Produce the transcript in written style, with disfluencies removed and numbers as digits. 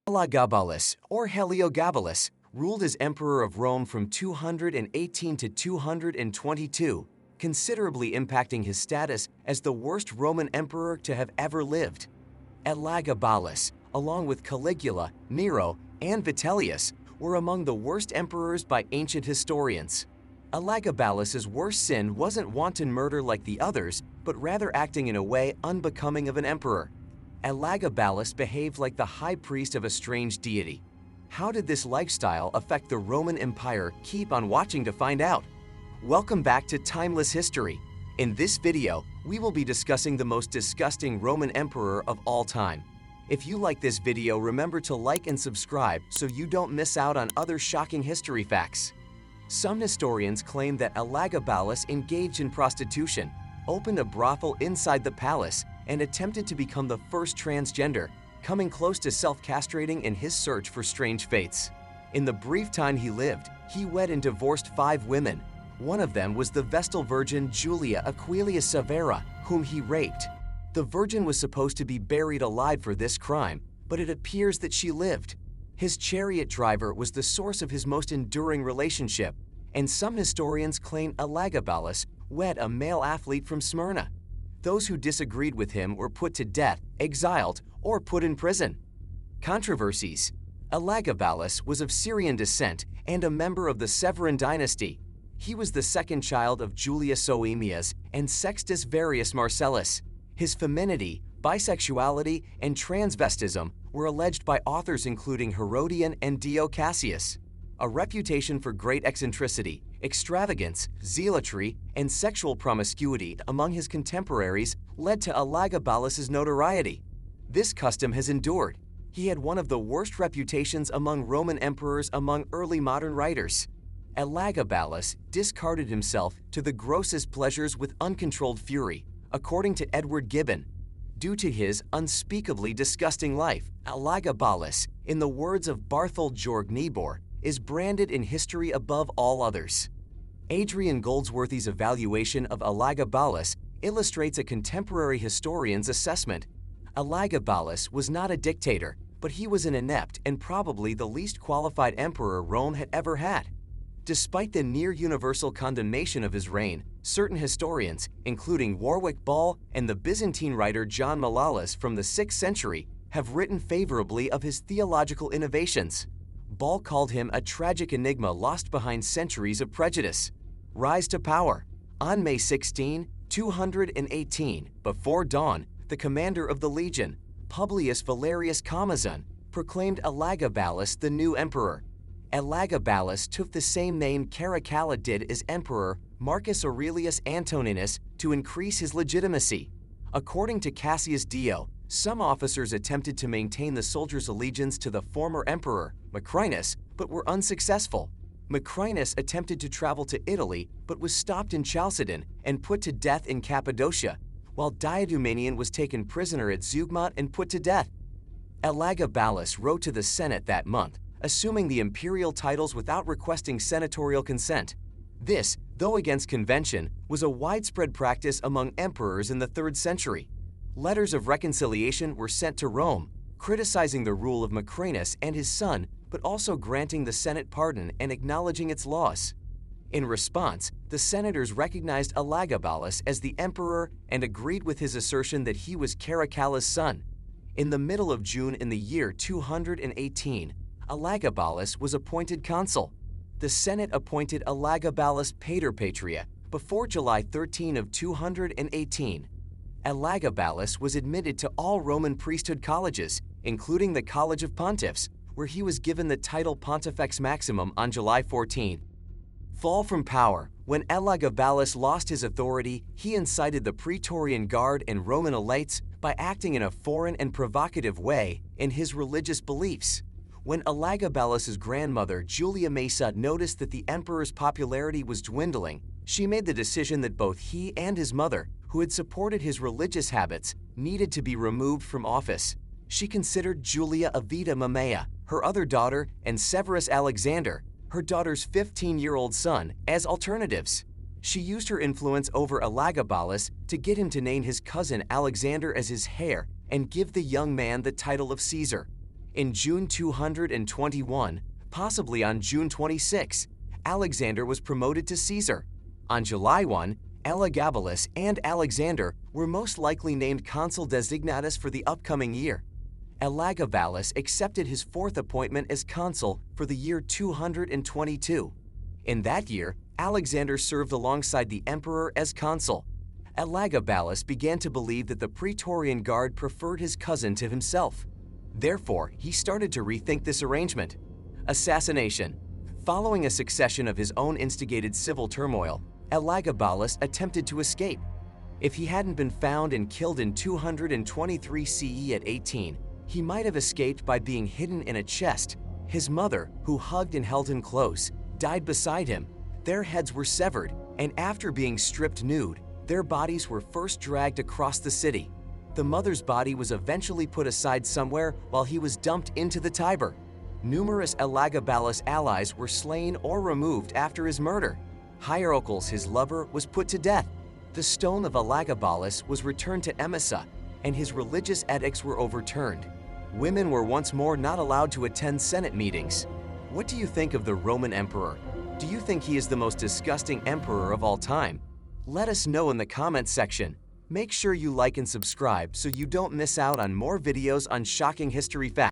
Elagabalus, or Heliogabalus, ruled as emperor of Rome from 218 to 222, considerably impacting his status as the worst Roman emperor to have ever lived. Elagabalus, along with Caligula, Nero, and Vitellius, were among the worst emperors by ancient historians. Elagabalus's worst sin wasn't wanton murder like the others, but rather acting in a way unbecoming of an emperor. Elagabalus behaved like the high priest of a strange deity. How did this lifestyle affect the Roman Empire? Keep on watching to find out. Welcome back to Timeless History. In this video, we will be discussing the most disgusting Roman emperor of all time. If you like this video, remember to like and subscribe so you don't miss out on other shocking history facts. Some historians claim that Elagabalus engaged in prostitution, opened a brothel inside the palace, and attempted to become the first transgender, coming close to self-castrating in his search for strange fates. In the brief time he lived, he wed and divorced 5 women. One of them was the Vestal Virgin Julia Aquilia Severa, whom he raped. The virgin was supposed to be buried alive for this crime, but it appears that she lived. His chariot driver was the source of his most enduring relationship, and some historians claim Elagabalus wed a male athlete from Smyrna. Those who disagreed with him were put to death, exiled, or put in prison. Controversies. Elagabalus was of Syrian descent and a member of the Severan dynasty. He was the second child of Julius Soaemias and Sextus Varius Marcellus. His femininity, bisexuality, and transvestism were alleged by authors including Herodian and Dio Cassius. A reputation for great eccentricity, extravagance, zealotry, and sexual promiscuity among his contemporaries led to Elagabalus's notoriety. This custom has endured. He had one of the worst reputations among Roman emperors among early modern writers. Elagabalus discarded himself to the grossest pleasures with uncontrolled fury, according to Edward Gibbon. Due to his unspeakably disgusting life, Elagabalus, in the words of Barthold Georg Niebuhr, is branded in history above all others. Adrian Goldsworthy's evaluation of Elagabalus illustrates a contemporary historian's assessment. Elagabalus was not a dictator, but he was an inept and probably the least qualified emperor Rome had ever had. Despite the near-universal condemnation of his reign, certain historians, including Warwick Ball and the Byzantine writer John Malalas from the 6th century, have written favorably of his theological innovations. Ball called him a tragic enigma lost behind centuries of prejudice. Rise to power. On May 16, 218, before dawn, the commander of the legion, Publius Valerius Comazon, proclaimed Elagabalus the new emperor. Elagabalus took the same name Caracalla did as emperor Marcus Aurelius Antoninus to increase his legitimacy. According to Cassius Dio, some officers attempted to maintain the soldiers' allegiance to the former emperor, Macrinus, but were unsuccessful. Macrinus attempted to travel to Italy but was stopped in Chalcedon and put to death in Cappadocia, while Diadumenian was taken prisoner at Zeugmont and put to death. Elagabalus wrote to the Senate that month, assuming the imperial titles without requesting senatorial consent. This, though against convention, was a widespread practice among emperors in the 3rd century. Letters of reconciliation were sent to Rome, criticizing the rule of Macrinus and his son, but also granting the Senate pardon and acknowledging its laws. In response, the senators recognized Elagabalus as the emperor and agreed with his assertion that he was Caracalla's son. In the middle of June in the year 218, Elagabalus was appointed consul. The Senate appointed Elagabalus Pater Patria before July 13 of 218. Elagabalus was admitted to all Roman priesthood colleges, including the College of Pontiffs, where he was given the title Pontifex Maximum on July 14. Fall from power. When Elagabalus lost his authority, he incited the Praetorian Guard and Roman elites by acting in a foreign and provocative way in his religious beliefs. When Elagabalus's grandmother, Julia Maesa, noticed that the emperor's popularity was dwindling, she made the decision that both he and his mother, who had supported his religious habits, needed to be removed from office. She considered Julia Avita Mamea, her other daughter, and Severus Alexander, her daughter's 15-year-old son, as alternatives. She used her influence over Elagabalus to get him to name his cousin Alexander as his heir and give the young man the title of Caesar. In June 221, possibly on June 26, Alexander was promoted to Caesar. On July 1, Elagabalus and Alexander were most likely named consul designatus for the upcoming year. Elagabalus accepted his fourth appointment as consul for the year 222. In that year, Alexander served alongside the emperor as consul. Elagabalus began to believe that the Praetorian Guard preferred his cousin to himself. Therefore, he started to rethink this arrangement. Assassination. Following a succession of his own instigated civil turmoil, Elagabalus attempted to escape. If he hadn't been found and killed in 223 CE at 18, he might have escaped by being hidden in a chest. His mother, who hugged and held him close, died beside him. Their heads were severed, and after being stripped nude, their bodies were first dragged across the city. The mother's body was eventually put aside somewhere while he was dumped into the Tiber. Numerous Elagabalus allies were slain or removed after his murder. Hierocles, his lover, was put to death. The stone of Elagabalus was returned to Emesa, and his religious edicts were overturned. Women were once more not allowed to attend Senate meetings. What do you think of the Roman emperor? Do you think he is the most disgusting emperor of all time? Let us know in the comments section. Make sure you like and subscribe so you don't miss out on more videos on shocking history facts.